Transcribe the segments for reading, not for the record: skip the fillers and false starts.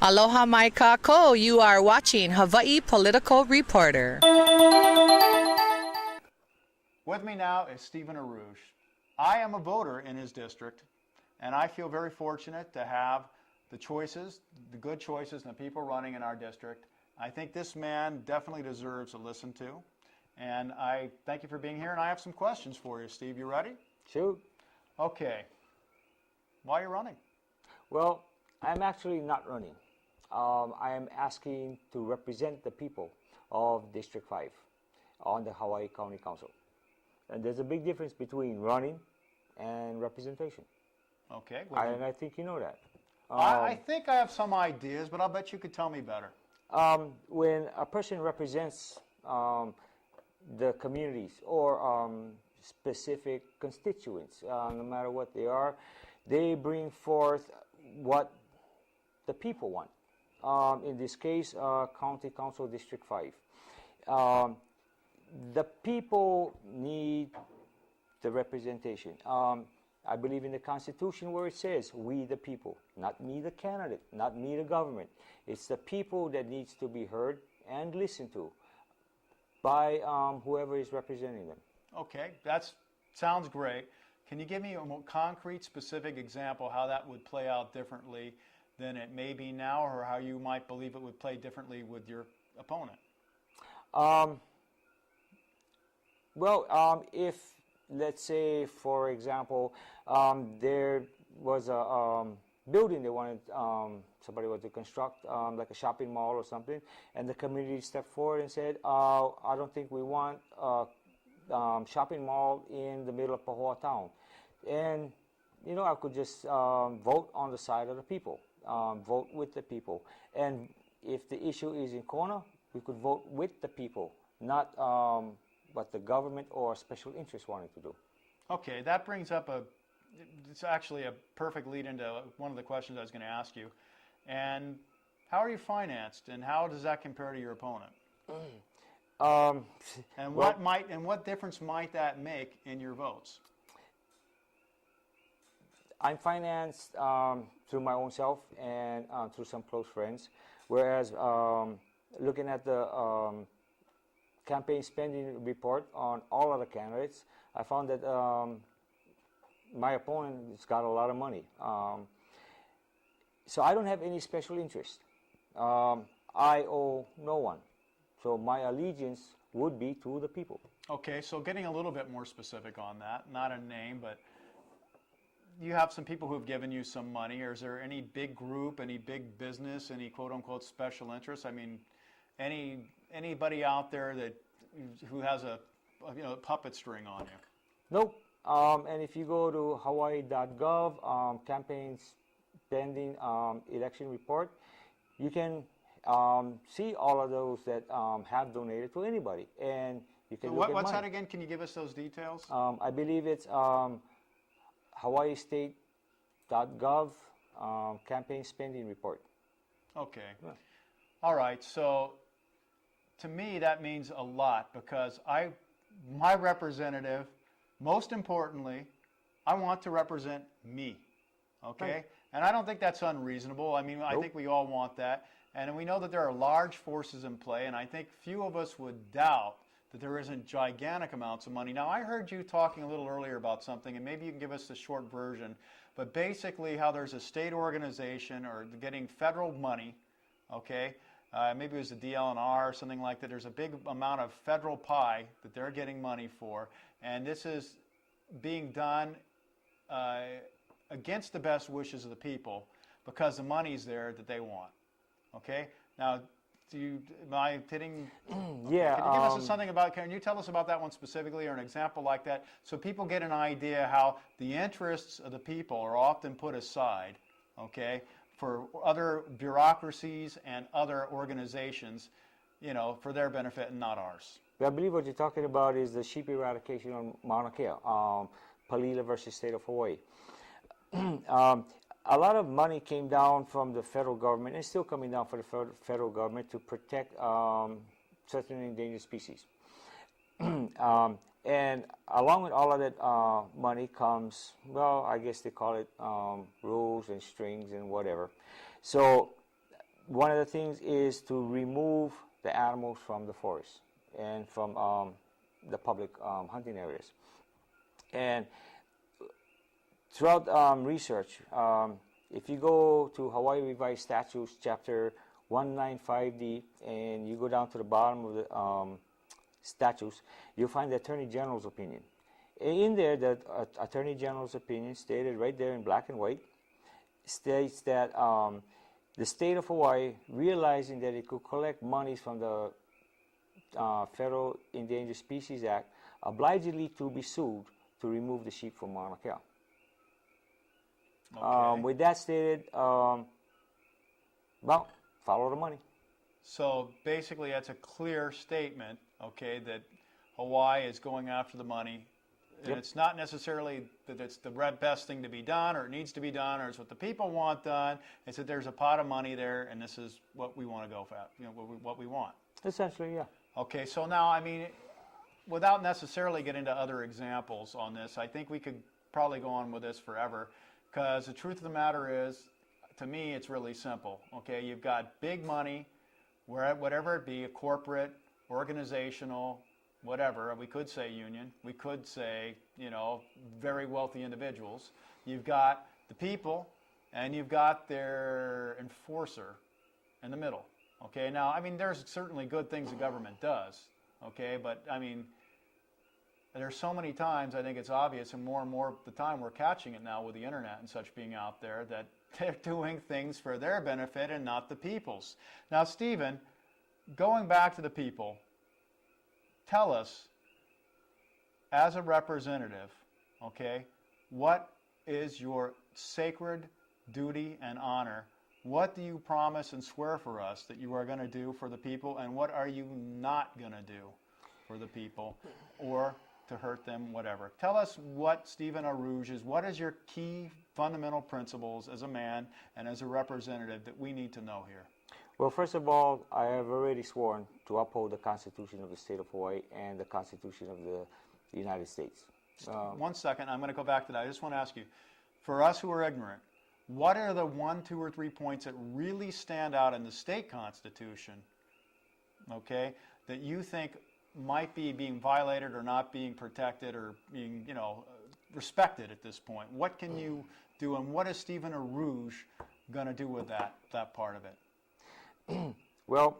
Aloha mai kako. You are watching Hawaii Political Reporter. With me now is Stephen Araujo. I am a voter in his district, and I feel very fortunate to have the choices, the good choices, and the people running in our district. I think this man definitely deserves a listen to, and I thank you for being here, and I have some questions for you, Steve. You ready? Sure. Okay. Why are you running? Well, I'm actually not running. I am asking to represent the people of District 5 on the Hawaii County Council. And there's a big difference between running and representation. Okay. And I think you know that. I think I have some ideas, but I'll bet you could tell me better. When a person represents the communities or specific constituents, no matter what they are, they bring forth what the people want. In this case, County Council District 5. The people need the representation. I believe in the Constitution where it says, we the people, not me the candidate, not me the government. It's the people that needs to be heard and listened to by whoever is representing them. Okay, that sounds great. Can you give me a more concrete, specific example how that would play out differently than it may be now, or how you might believe it would play differently with your opponent? Well, if, let's say, for example, there was a building they wanted, somebody wanted to construct, like a shopping mall or something, and the community stepped forward and said, I don't think we want a shopping mall in the middle of Pahoa town. And, you know, I could just vote on the side of the people, vote with the people. And if the issue is in Kona, we could vote with the people, not what the government or special interest wanted to do. Okay, that brings up it's actually a perfect lead into one of the questions I was going to ask you. And how are you financed, and how does that compare to your opponent? And what difference might that make in your votes? I'm financed through my own self and through some close friends, whereas looking at the campaign spending report on all other candidates, I found that my opponent has got a lot of money. So I don't have any special interest. I owe no one. So my allegiance would be to the people. Okay, so getting a little bit more specific on that, not a name, but you have some people who have given you some money, or is there any big group, any big business, any quote-unquote special interest? I mean, anybody out there who has a puppet string on you? Nope. And if you go to hawaii.gov, campaign spending election report, you can see all of those that have donated to anybody, and you can look at what's mine. that again? Can you give us those details? I believe it's hawaii.gov campaign spending report. Okay. Yeah. All right. So to me, that means a lot, because my representative, most importantly, I want to represent me. Okay? Right. And I don't think that's unreasonable. I mean, I think we all want that. And we know that there are large forces in play, and I think few of us would doubt that there isn't gigantic amounts of money. Now, I heard you talking a little earlier about something, and maybe you can give us the short version, but basically how there's a state organization or getting federal money, okay? Maybe it was the DLNR or something like that. There's a big amount of federal pie that they're getting money for, and this is being done against the best wishes of the people because the money's there that they want. Okay? Now, am I hitting? Yeah. Can you give us something about? Can you tell us about that one specifically, or an example like that, so people get an idea how the interests of the people are often put aside, okay, for other bureaucracies and other organizations, for their benefit and not ours. I believe what you're talking about is the sheep eradication on Mauna Kea, Palila versus State of Hawaii. A lot of money came down from the federal government, and it's still coming down for the federal government to protect certain endangered species. And along with all of that money comes, well, I guess they call it rules and strings and whatever. So one of the things is to remove the animals from the forest and from the public hunting areas. And throughout research, if you go to Hawaii Revised Statutes, Chapter 195D, and you go down to the bottom of the statutes, you'll find the Attorney General's opinion. In there, the Attorney General's opinion, stated right there in black and white, states that the state of Hawaii, realizing that it could collect monies from the Federal Endangered Species Act, obligedly to be sued to remove the sheep from Mauna Kea. Okay. With that stated, well, follow the money. So basically, that's a clear statement, okay, that Hawaii is going after the money. And Yep. it's not necessarily that it's the best thing to be done or it needs to be done or it's what the people want done. It's that there's a pot of money there and this is what we want to go for, what we want. Essentially, yeah. Okay, so now, I mean, without necessarily getting into other examples on this, I think we could probably go on with this forever because the truth of the matter is, to me, it's really simple. Okay, you've got big money, whatever it be, a corporate, organizational, whatever. We could say union. We could say, very wealthy individuals. You've got the people, and you've got their enforcer in the middle. Okay, now, I mean, there's certainly good things the government does. Okay, but I mean, there's so many times I think it's obvious, and more of the time we're catching it now with the internet and such being out there, that they're doing things for their benefit and not the people's. Now, Stephen, going back to the people, tell us, as a representative, okay, what is your sacred duty and honor? What do you promise and swear for us that you are going to do for the people, and what are you not going to do for the people or to hurt them, whatever? Tell us what Stephen Araujo is. What is your key fundamental principles as a man and as a representative that we need to know here? Well, first of all, I have already sworn to uphold the Constitution of the State of Hawaii and the Constitution of the United States. 1 second, I'm going to go back to that. I just want to ask you, for us who are ignorant, what are the 1, 2, or 3 points that really stand out in the state constitution, okay, that you think might be being violated or not being protected or being, respected at this point? What can you do, and what is Stephen Araujo going to do with that part of it? Well,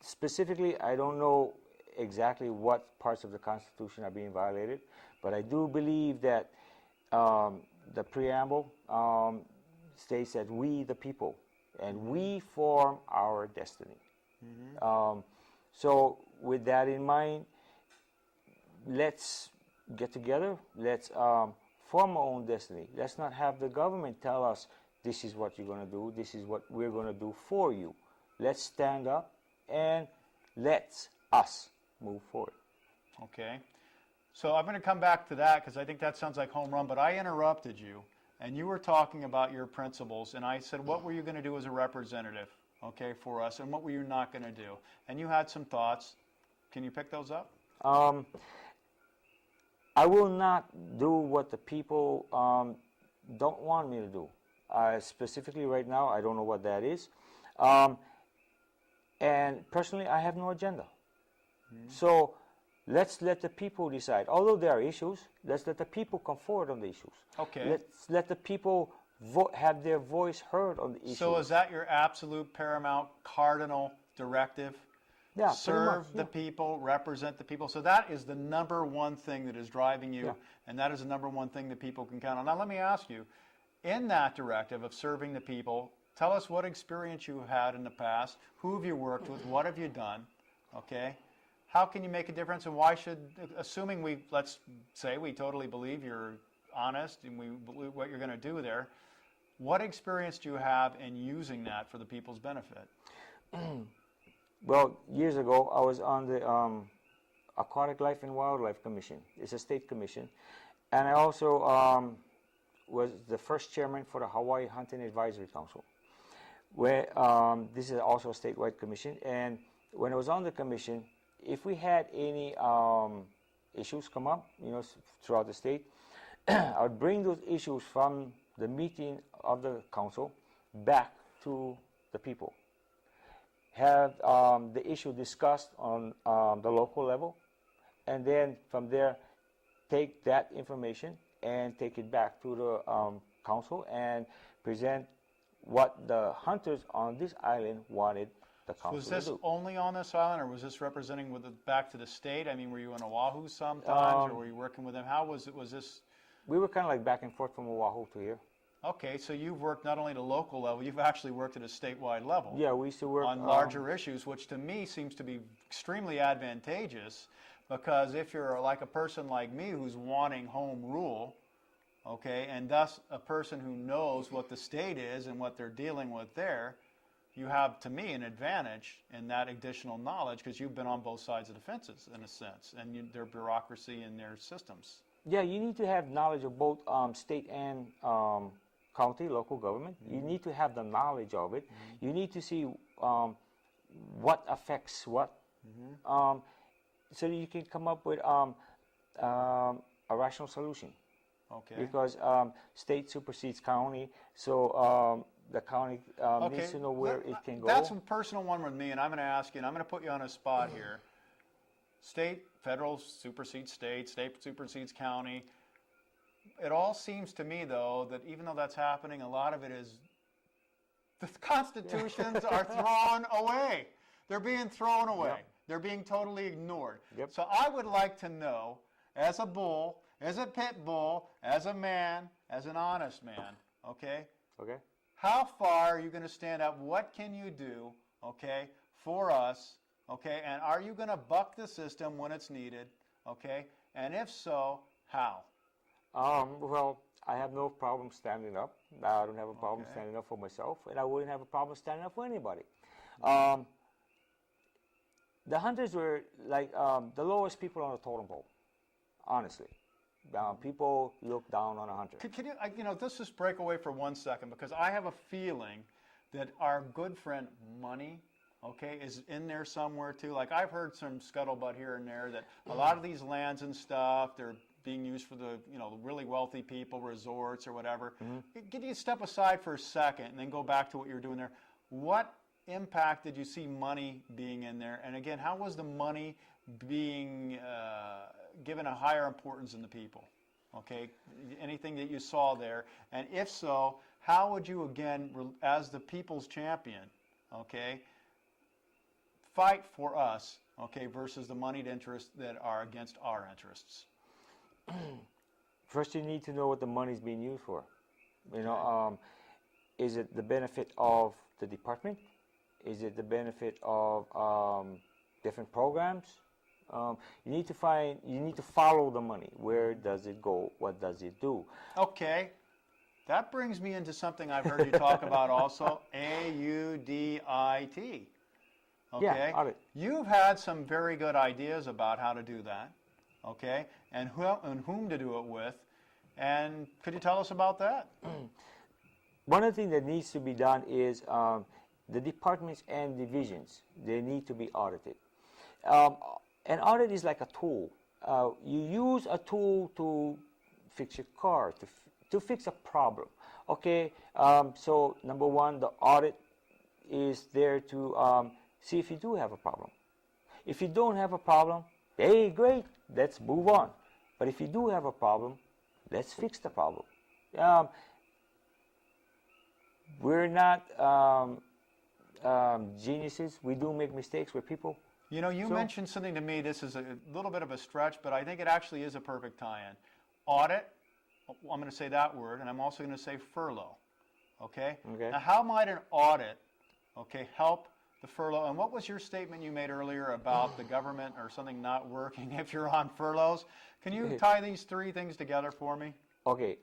specifically, I don't know exactly what parts of the Constitution are being violated, but I do believe that the preamble states that we, the people, and we form our destiny. Mm-hmm. So with that in mind, let's get together, let's form our own destiny. Let's not have the government tell us, this is what you're going to do, this is what we're going to do for you. Let's stand up and let's us move forward. Okay. So I'm going to come back to that because I think that sounds like home run, but I interrupted you, and you were talking about your principles, and I said, what were you going to do as a representative, okay, for us, and what were you not going to do? And you had some thoughts. Can you pick those up? I will not do what the people don't want me to do. Specifically right now, I don't know what that is. And personally, I have no agenda. Mm-hmm. So let's let the people decide. Although there are issues, let's let the people come forward on the issues. Okay. Let's let the people have their voice heard on the issues. So is that your absolute paramount cardinal directive? Yeah, serve the people, represent the people. So that is the number one thing that is driving you, and that is the number one thing that people can count on. Now let me ask you, in that directive of serving the people, tell us what experience you had in the past, who have you worked with, what have you done, okay? How can you make a difference, and why should, assuming let's say we totally believe you're honest and we believe what you're going to do there, what experience do you have in using that for the people's benefit? Well, years ago, I was on the Aquatic Life and Wildlife Commission. It's a state commission. And I also was the first chairman for the Hawaii Hunting Advisory Council, where this is also a statewide commission. And when I was on the commission, if we had any issues come up, throughout the state, I would bring those issues from the meeting of the council back to the people. Have the issue discussed on the local level, and then from there take that information and take it back to the council and present what the hunters on this island wanted the council Was this to do. only on this island, or was this representing with it back to the state? I mean, were you in Oahu sometimes, or were you working with them? How was it? Was this? We were kind of like back and forth from Oahu to here. Okay, so you've worked not only at a local level, you've actually worked at a statewide level. Yeah, we used to work on larger issues, which to me seems to be extremely advantageous, because if you're like a person like me who's wanting home rule, okay, and thus a person who knows what the state is and what they're dealing with there, you have, to me, an advantage in that additional knowledge, because you've been on both sides of the fences, in a sense, and their bureaucracy and their systems. Yeah, you need to have knowledge of both state and county, local government. You need to have the knowledge of it. You need to see what affects what, so that you can come up with a rational solution. Okay. Because state supersedes county, so the county needs to know where it can go. That's a personal one with me, and I'm going to ask you, and I'm going to put you on a spot here. State, federal supersedes state, state supersedes county. It all seems to me, though, that even though that's happening, a lot of it is the constitutions are thrown away. They're being thrown away. Yep. They're being totally ignored. Yep. So I would like to know, as a bull, as a pit bull, as a man, as an honest man, okay? Okay. How far are you going to stand up? What can you do, okay, for us, okay? And are you going to buck the system when it's needed, okay? And if so, how? Well, I have no problem standing up. I don't have a problem Okay. standing up for myself, and I wouldn't have a problem standing up for anybody. The hunters were like the lowest people on the totem pole, honestly. People look down on a hunter. Can you, let's just break away for 1 second, because I have a feeling that our good friend money, okay, is in there somewhere too. Like, I've heard some scuttlebutt here and there that a lot of these lands and stuff, they're being used for the, the really wealthy people, resorts or whatever. Can you step aside for a second and then go back to what you're doing there? What impact did you see money being in there? And again, how was the money being given a higher importance than the people? Okay, anything that you saw there? And if so, how would you, again, as the people's champion, okay, fight for us, okay, versus the moneyed interests that are against our interests? First, you need to know what the money is being used for. Is it the benefit of the department? Is it the benefit of different programs? You need to follow the money. Where does it go? What does it do? Okay, that brings me into something I've heard you talk about also, AUDIT. Okay, Yeah, audit. You've had some very good ideas about how to do that, okay, and whom to do it with, and could you tell us about that? One of the things that needs to be done is the departments and divisions, they need to be audited. An audit is like a tool. You use a tool to fix your car, to fix a problem. Okay, so number one, the audit is there to see if you do have a problem. If you don't have a problem, hey, great, let's move on. But if you do have a problem, let's fix the problem. We're not geniuses. We do make mistakes. We're people. You mentioned something to me. This is a little bit of a stretch, but I think it actually is a perfect tie-in. Audit, I'm going to say that word, and I'm also going to say furlough. Okay? Okay. Now, how might an audit, okay, help the furlough? And what was your statement you made earlier about the government or something not working if you're on furloughs? Can you tie these three things together for me? Okay.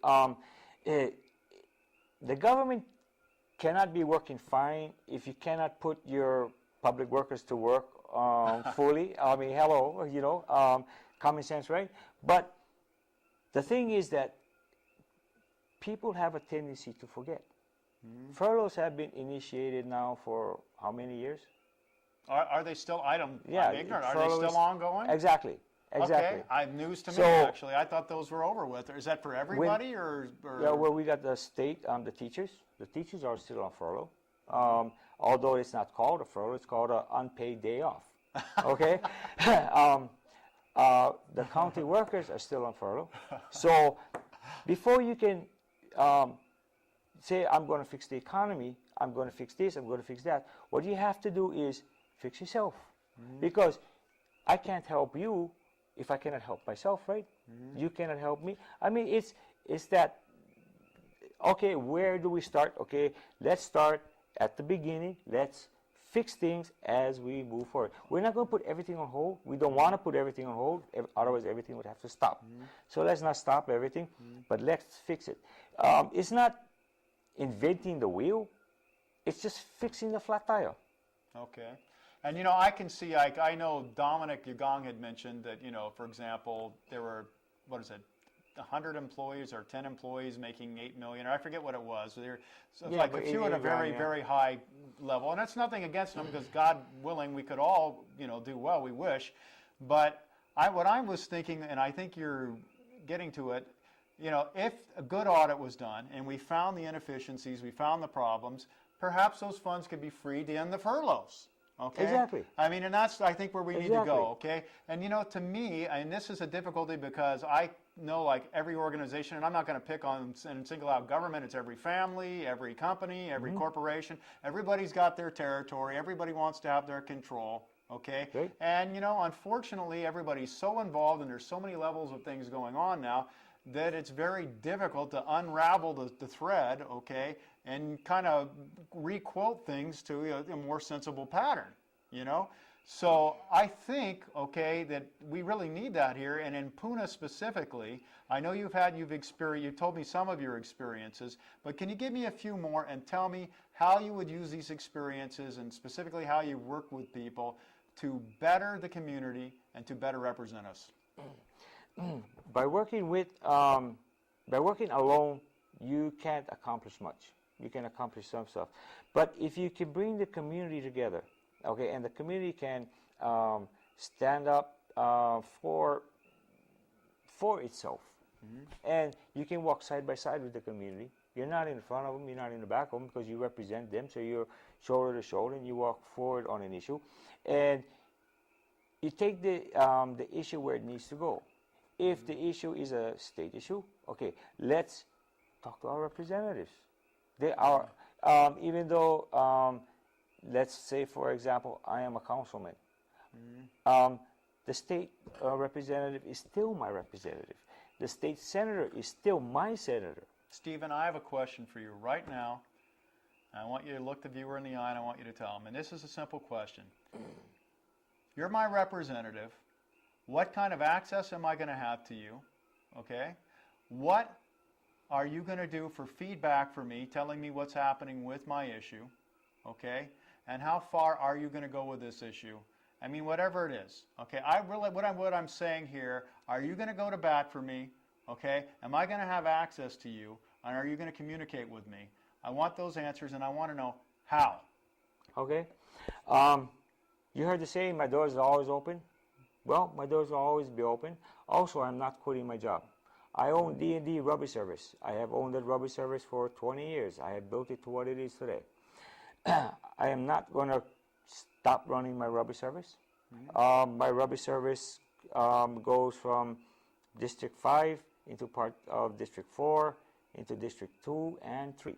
The government cannot be working fine if you cannot put your public workers to work fully. I mean, hello, common sense, right? But the thing is that people have a tendency to forget. Furloughs have been initiated now for how many years? Are they still, I'm ignorant, are they furloughs- still ongoing? Exactly. Okay, news to me, So- actually. I thought those were over with. Is that for everybody, or? Yeah, well, we got the state, the teachers. The teachers are still on furlough. Although it's not called a furlough, it's called an unpaid day off. Okay? The county workers are still on furlough. So before you can say, I'm going to fix the economy, I'm going to fix this, I'm going to fix that, what you have to do is fix yourself. Because I can't help you if I cannot help myself, right? You cannot help me. I mean, it's that, okay, where do we start? Okay, let's start at the beginning. Let's fix things as we move forward. We're not going to put everything on hold. We don't want to put everything on hold. Otherwise, everything would have to stop. So let's not stop everything, but let's fix it. It's not inventing the wheel. It's just fixing the flat tire. Okay. And, you know, I can see, I know Dominic Yagong had mentioned that, you know, for example, there were, 100 employees or 10 employees making $8 million, or I forget what it was. So it's like a few at a very, very high level. And that's nothing against them, because God willing, we could all, you know, do well, we wish. But what I was thinking, and I think you're getting to it, you know, if a good audit was done and we found the inefficiencies, we found the problems, perhaps those funds could be freed to end the furloughs. Okay. Exactly. I mean, and that's, I think, where we need to go. Okay. And, you know, to me, and this is a difficulty because I know, like, every organization, and I'm not going to pick on and single out government, it's every family, every company, every corporation. Everybody's got their territory. Everybody wants to have their control. Okay. Great. And, you know, unfortunately, everybody's so involved, and there's so many levels of things going on now that it's very difficult to unravel the thread, okay, and kind of re-quote things to a more sensible pattern, you know? So I think, okay, that we really need that here, and in Puna specifically, I know you've told me some of your experiences, but can you give me a few more and tell me how you would use these experiences and specifically how you work with people to better the community and to better represent us? By working alone, you can't accomplish much. You can accomplish some stuff, but if you can bring the community together, okay, and the community can stand up for itself, and you can walk side by side with the community. You're not in front of them, you're not in the back of them, because you represent them. So you're shoulder to shoulder, and you walk forward on an issue, and you take the issue where it needs to go. If the issue is a state issue, okay, let's talk to our representatives. They are, even though, let's say, for example, I am a councilman. The state representative is still my representative. The state senator is still my senator. Stephen, I have a question for you right now. I want you to look the viewer in the eye, and I want you to tell him. And this is a simple question. You're my representative. What kind of access am I going to have to you? Okay? What are you going to do for feedback for me, telling me what's happening with my issue? Okay? And how far are you going to go with this issue? I mean, whatever it is. Okay? What I'm saying here, are you going to go to bat for me? Okay? Am I going to have access to you? And are you going to communicate with me? I want those answers, and I want to know how. Okay? You heard the saying, my doors are always open. Well, my doors will always be open. Also, I'm not quitting my job. I own D&D Rubber Service. I have owned that rubber service for 20 years. I have built it to what it is today. I am not going to stop running my rubber service. My rubber service goes from District 5 into part of District 4, into District 2 and 3.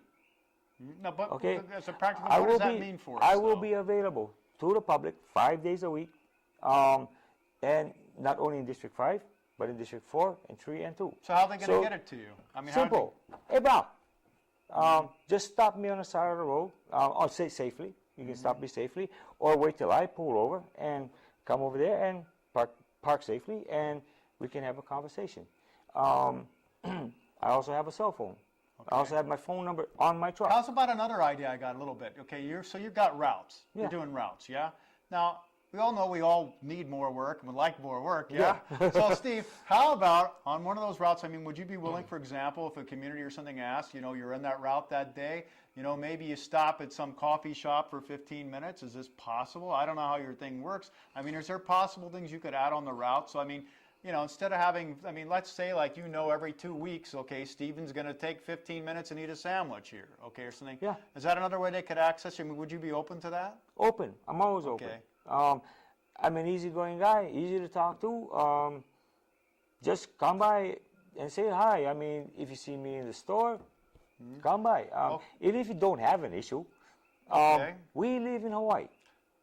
No, but okay. As a practical, what does that mean for us? I will be available to the public 5 days a week. And not only in District 5, but in District 4 and 3 and 2. So how are they going to get it to you? I mean, simple. Hey, Bob, just stop me on the side of the road. I'll say safely. You can stop me safely. Or wait till I pull over and come over there and park safely, and we can have a conversation. I also have a cell phone. Okay. I also have my phone number on my truck. Tell us about another idea I got a little bit. Okay, so you've got routes. Yeah. You're doing routes, yeah? Now, we all know we all need more work and would like more work, yeah? So, Steve, how about on one of those routes, I mean, would you be willing, for example, if a community or something asks, you know, you're in that route that day, you know, maybe you stop at some coffee shop for 15 minutes. Is this possible? I don't know how your thing works. I mean, is there possible things you could add on the route? So, I mean, you know, instead of having, I mean, let's say like, you know, every 2 weeks, okay, Stephen's going to take 15 minutes and eat a sandwich here, okay, or something. Yeah. Is that another way they could access you? I mean, would you be open to that? Open. I'm always open. Okay. I'm an easygoing guy, easy to talk to. Just come by and say hi. I mean, if you see me in the store, come by. Even if you don't have an issue, Okay. we live in Hawaii.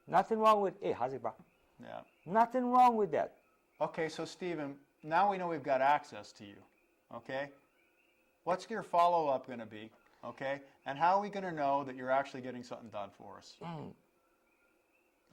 Nothing wrong with, hey, how's it, bro? Yeah. Nothing wrong with that. Okay, so Stephen, now we know we've got access to you, okay? What's your follow-up going to be, okay? And how are we going to know that you're actually getting something done for us?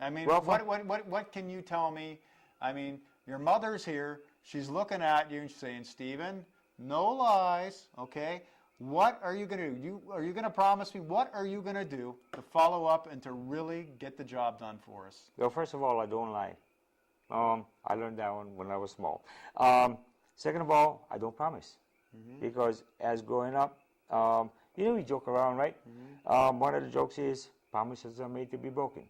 I mean, Well, what can you tell me? I mean, your mother's here. She's looking at you and she's saying, Stephen, no lies, okay? What are you going to do? Are you going to promise me? What are you going to do to follow up and to really get the job done for us? Well, first of all, I don't lie. I learned that one when I was small. Second of all, I don't promise. Because as growing up, you know, we joke around, right? One of the jokes is, promises are made to be broken.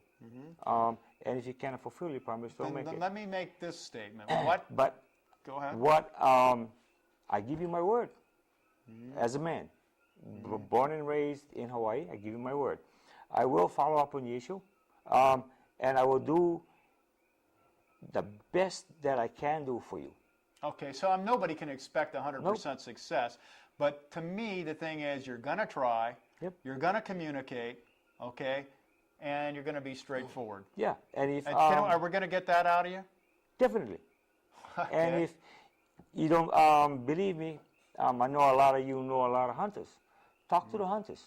And if you cannot fulfill your promise, don't make it. Let me make this statement. Go ahead. I give you my word as a man. Born and raised in Hawaii, I give you my word. I will follow up on the issue, and I will do the best that I can do for you. Okay, so nobody can expect 100% success, but to me, the thing is, you're going to try, you're going to communicate, okay, and you're going to be straightforward. Yeah, and if are we going to get that out of you? Definitely. Okay. And if you don't believe me, I know a lot of you know a lot of hunters. Talk to the hunters.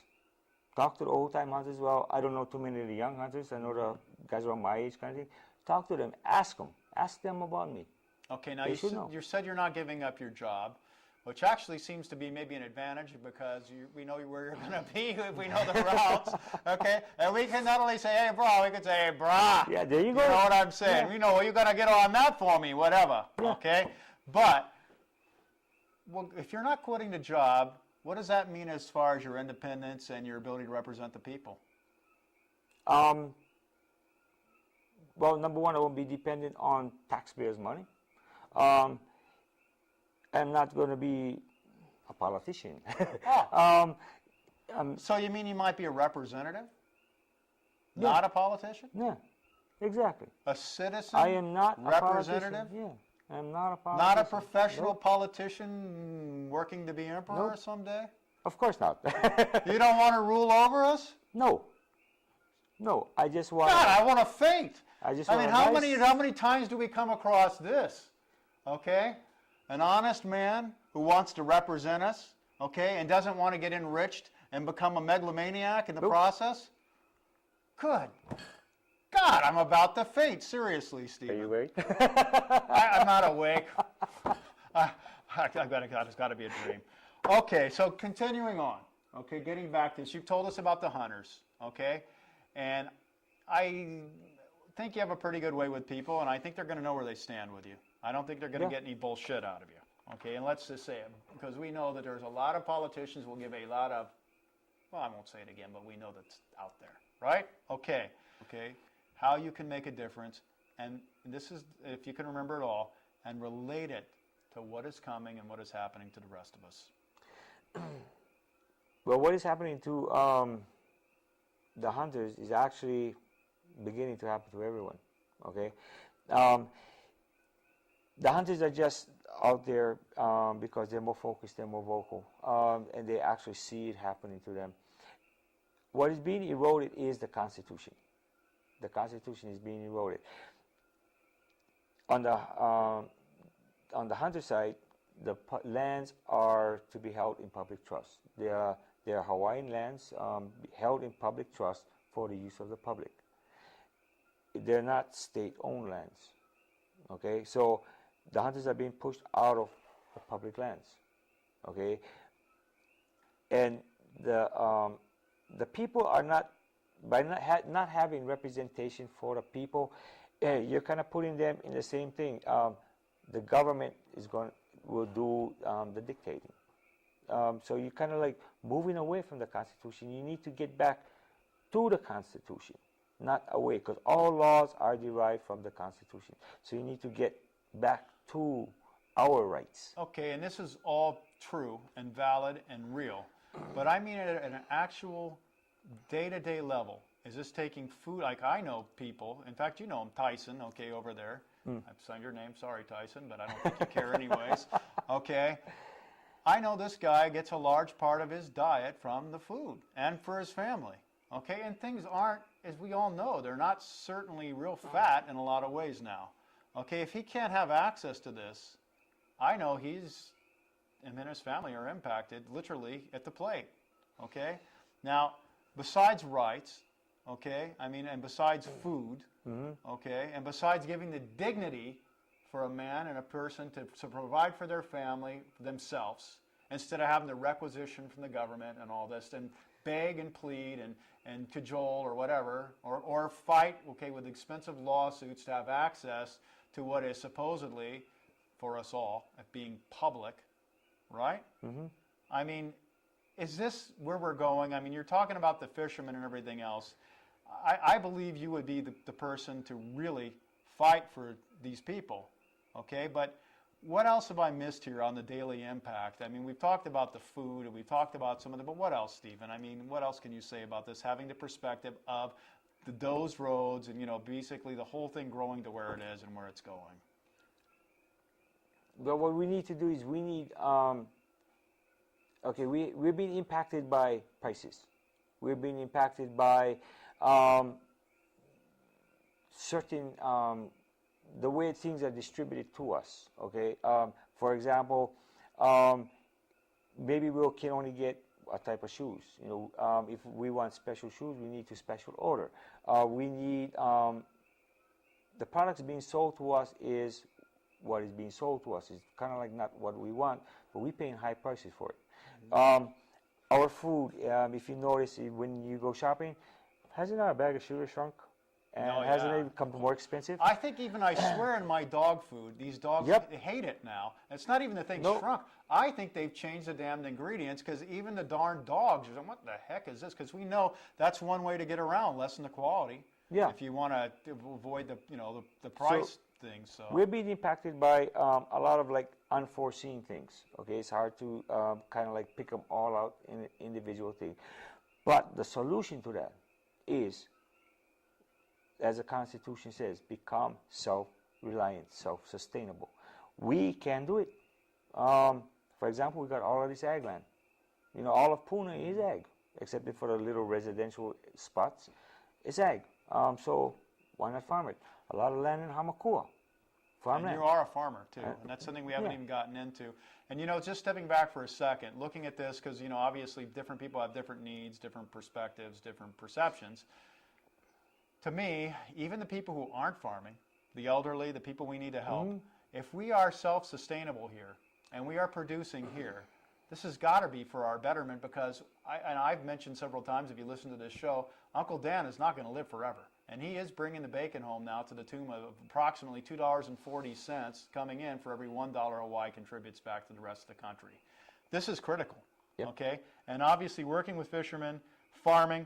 Talk to the old-time hunters. Well, I don't know too many of the young hunters. I know the guys around my age kind of thing. Talk to them. Ask them. Ask them about me. Okay, now you said you're not giving up your job, which actually seems to be maybe an advantage because we know where you're going to be if we know the routes, okay? And we can not only say, hey, bro, we can say, hey, brah. Yeah, there you go. You know what I'm saying? We know, well, you got to get on that for me, whatever, okay? But well, if you're not quitting the job, what does that mean as far as your independence and your ability to represent the people? Well, number one, I won't be dependent on taxpayers' money. I'm not going to be a politician. So you mean you might be a representative? Not a politician? Yeah, exactly. A citizen? I am not representative? A politician. Yeah, I'm not a politician. Not a professional politician working to be emperor someday? Of course not. You don't want to rule over us? No. No, I just want. God, I want to faint. I mean, how many times do we come across this? Okay, an honest man who wants to represent us, okay, and doesn't want to get enriched and become a megalomaniac in the process. Good God, I'm about to faint. Seriously, Stephen. Are you awake? I'm not awake. It's got to be a dream. Okay, so continuing on. Okay, getting back to this, you've told us about the hunters. Okay, and I think you have a pretty good way with people, and I think they're going to know where they stand with you. I don't think they're going to get any bullshit out of you. Okay, and let's just say it, because we know that there's a lot of politicians who will give a lot of, well, I won't say it again, but we know that's out there, right? Okay, how you can make a difference, and this is, if you can remember it all, and relate it to what is coming and what is happening to the rest of us. Well, what is happening to the hunters is actually beginning to happen to everyone, okay? The hunters are just out there because they're more focused, they're more vocal, and they actually see it happening to them. What is being eroded is the Constitution. The Constitution is being eroded. On the hunter side, the lands are to be held in public trust. They are Hawaiian lands held in public trust for the use of the public. They're not state-owned lands. Okay, so the hunters are being pushed out of the public lands. Okay, and the people are not, by not having representation for the people, you're kind of putting them in the same thing. The government will do the dictating. So you're kind of like moving away from the Constitution. You need to get back to the Constitution, not away, because all laws are derived from the Constitution. So you need to get back to our rights. Okay, and this is all true and valid and real, but I mean at an actual day-to-day level. Is this taking food? Like I know people, in fact, you know him, Tyson, okay, over there. I've signed your name, sorry, Tyson, but I don't think you care anyways. Okay, I know this guy gets a large part of his diet from the food and for his family. Okay, and things aren't, as we all know, they're not certainly real fat in a lot of ways now. Okay, if he can't have access to this, I know him and his family are impacted literally at the plate. Okay, now besides rights, okay, I mean, and besides food, okay, and besides giving the dignity for a man and a person to provide for their family, themselves, instead of having the requisition from the government and all this, and beg and plead and cajole or whatever, or fight, okay, with expensive lawsuits to have access to what is supposedly, for us all, being public, right? I mean, is this where we're going? I mean, you're talking about the fishermen and everything else. I believe you would be the person to really fight for these people, okay? But what else have I missed here on the daily impact? I mean, we've talked about the food, and we've talked about some of the, but what else, Stephen? I mean, what else can you say about this, having the perspective of those roads and, you know, basically the whole thing growing to where it is and where it's going? But what we need to do is we need, okay, we're being impacted by prices. We're being impacted by certain, the way things are distributed to us, okay? For example, maybe we can only get a type of shoes. You know, if we want special shoes, we need to special order. We need, the products being sold to us is what is being sold to us. It's kind of like not what we want, but we're paying high prices for it. Our food, if you notice, when you go shopping, hasn't our bag of sugar shrunk? And hasn't it become more expensive? I think even, I swear, in my dog food, these dogs they hate it now. It's not even the thing shrunk. I think they've changed the damned ingredients, because even the darn dogs are saying, what the heck is this? Because we know that's one way to get around, lessen the quality. Yeah. If you want to avoid the, you know, the price thing. So we're being impacted by a lot of like unforeseen things. Okay, it's hard to kind of like pick them all out in an individual thing. But the solution to that is, as the Constitution says, become self-reliant, self-sustainable. We can do it. For example, we got all of this ag land. You know, all of Puna is ag, except for the little residential spots. It's ag. So why not farm it? A lot of land in Hamakua. And you are a farmer, too, and that's something we haven't even gotten into. And, you know, just stepping back for a second, looking at this, because, you know, obviously different people have different needs, different perspectives, different perceptions. To me, even the people who aren't farming, the elderly, the people we need to help, if we are self-sustainable here and we are producing here, this has got to be for our betterment, because, I've mentioned several times, if you listen to this show, Uncle Dan is not going to live forever. And he is bringing the bacon home now to the tune of approximately $2.40 coming in for every $1 Hawaii contributes back to the rest of the country. This is critical, okay? And obviously working with fishermen, farming,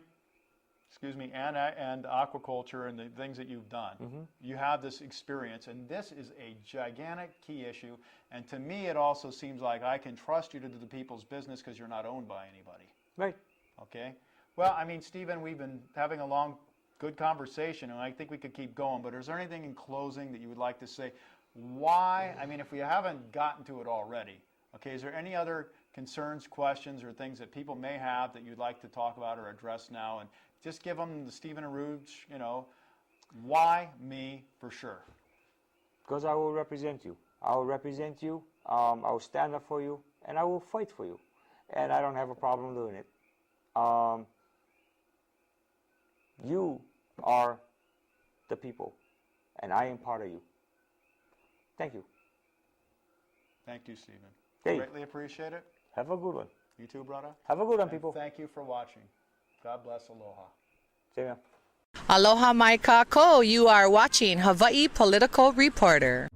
and aquaculture and the things that you've done. You have this experience, and this is a gigantic key issue. And to me, it also seems like I can trust you to do the people's business because you're not owned by anybody. Right. Okay? Well, I mean, Stephen, we've been having a long, good conversation, and I think we could keep going, but is there anything in closing that you would like to say? Why, I mean, if we haven't gotten to it already, okay, is there any other concerns, questions, or things that people may have that you'd like to talk about or address now? And just give them the Stephen Araujo, you know, why me for sure? Because I will represent you. I will represent you, I will stand up for you, and I will fight for you. And I don't have a problem doing it. You are the people, and I am part of you. Thank you. Thank you, Stephen. Hey. Greatly appreciate it. Have a good one. You too, brother. Have a good one, And people. thank you for watching. God bless. Aloha. See ya. Aloha mai kako. You are watching Hawaii Political Reporter.